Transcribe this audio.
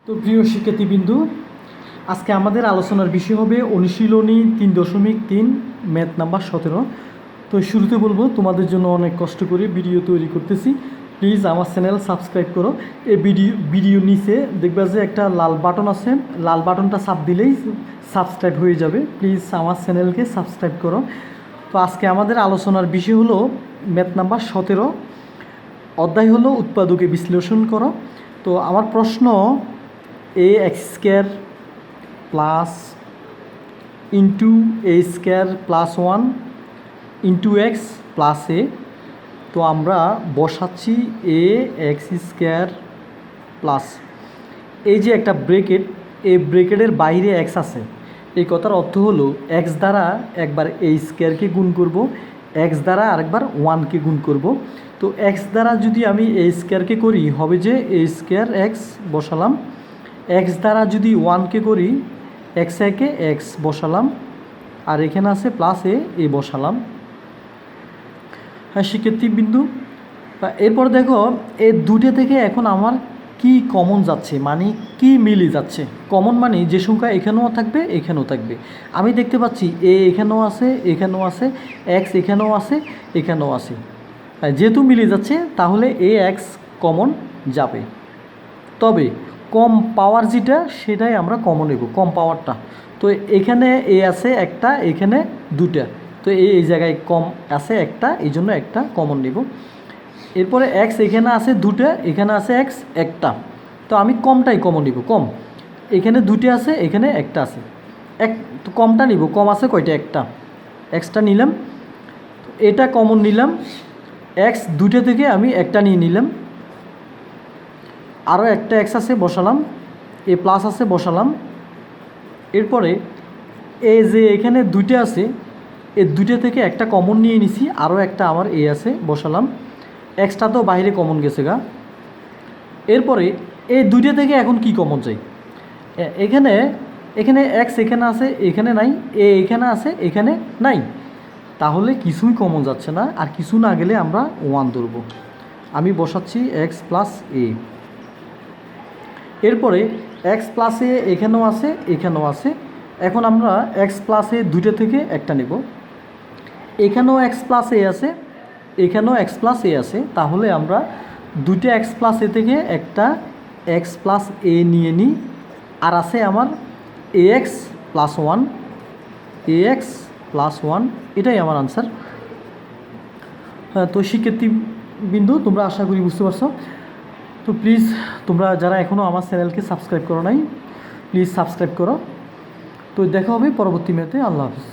তো প্রিয় শিক্ষার্থীবৃন্দু, আজকে আমাদের আলোচনার বিষয় হবে অনুশীলনী ৩.৩ ম্যাথ নাম্বার 17। তো শুরুতে বলবো, তোমাদের জন্য অনেক কষ্ট করে ভিডিও তৈরি করতেছি। প্লিজ আমার চ্যানেল সাবস্ক্রাইব করো। এই ভিডিও নিচে দেখবা যে একটা লাল বাটন আছে, লাল বাটনটা চাপ দিলেই সাবস্ক্রাইব হয়ে যাবে। প্লিজ আমার চ্যানেলকে সাবস্ক্রাইব করো। তো আজকে আমাদের আলোচনার বিষয় হলো ম্যাথ নাম্বার 17, অধ্যায় হলো উৎপাদকে বিশ্লেষণ করো। তো আমার প্রশ্ন, A X square plus into A square plus 1 into X plus A. তো আমরা বসাচ্ছি এ এক্স স্কোয়ার প্লাস, এই যে একটা ব্রেকেট, এই ব্রেকেটের বাইরে এক্স আছে। এই কথার অর্থ হলো এক্স দ্বারা একবার এ স্কোয়ারকে গুণ করব, এক্স দ্বারা আরেকবার 1কে গুণ করব। তো এক্স দ্বারা যদি আমি এ স্কোয়ারকে করি হবে যে এ স্কোয়ার এক্স বসালাম, এক্স দ্বারা যদি 1কে করি এক্স একে এক্স বসালাম, আর এখানে আছে প্লাস এ বসালাম। হ্যাঁ শিক্ষার্থীবৃন্দু, এরপর দেখো এই দুটো থেকে এখন আমার কি কমন যাচ্ছে, মানে কি মিলে যাচ্ছে। কমন মানে যে সংখ্যা এখানেও থাকবে এখানেও থাকবে। আমি দেখতে পাচ্ছি এ এখানেও আছে এখানেও আছে, এক্স এখানেও আছে এখানেও আছে। যেহেতু মিলে যাচ্ছে তাহলে এ এক্স কমন যাবে। তবে কম পাওয়ার যেটা সেটাই আমরা কমন নেব, কম পাওয়ারটা। তো এখানে এ আছে একটা, এখানে দুটা, তো এই জায়গায় কম আছে একটা, এই জন্য একটা কমন নেব। এরপরে এক্স এখানে আছে দুটা, এখানে আছে এক্স একটা, তো আমি কমটাই কমন নিব। কম এখানে দুটো আছে এখানে একটা আছে, এক তো কমটা নিব। কম আছে কয়টা? একটা, এক্সটা নিলাম। এটা কমন নিলাম, এক্স দুটো থেকে আমি একটা নিয়ে নিলাম, আরও একটা এক্স আছে বসালাম, এ প্লাস আছে বসালাম। এরপরে এ যে এখানে দুইটা আছে, এই দুইটা থেকে একটা কমন নিয়ে নিছি, আরও একটা আমার এ আছে বসালাম, এক্সটা তো বাইরে কমন গেছে গা। এরপরে এই দুইটা থেকে এখন কি কমন চাই? এখানে এখানে এক্স এখানে আছে এখানে নাই, এ এখানে আছে এখানে নাই, তাহলে কিছুই কমন যাচ্ছে না। আর কিছু না গেলে আমরা 1 ধরব। আমি বসাচ্ছি এক্স প্লাস এ। এরপরে এক্স প্লাস এ এখানেও আছে এখানেও আছে। এখন আমরা এক্স প্লাস এ দুইটা থেকে একটা নেব। এখানেও এক্স প্লাস এ আছে এখানেও এক্স প্লাস এ আছে, তাহলে আমরা দুইটা এক্স প্লাস এ থেকে একটা এক্স প্লাস এ নিয়ে নিই। আর আছে আমার এ এক্স প্লাস 1, এ এক্স প্লাস 1, এটাই আমার আনসার। তো শিক্ষার্থীবৃন্দু, তোমরা আশা করি বুঝতে পারছো। তো প্লিজ তোমরা যারা এখনও আমার চ্যানেলকে সাবস্ক্রাইব করো নাই, প্লিজ সাবস্ক্রাইব করো। তো দেখা হবে পরবর্তী ম্যাথে। আল্লাহ হাফিজ।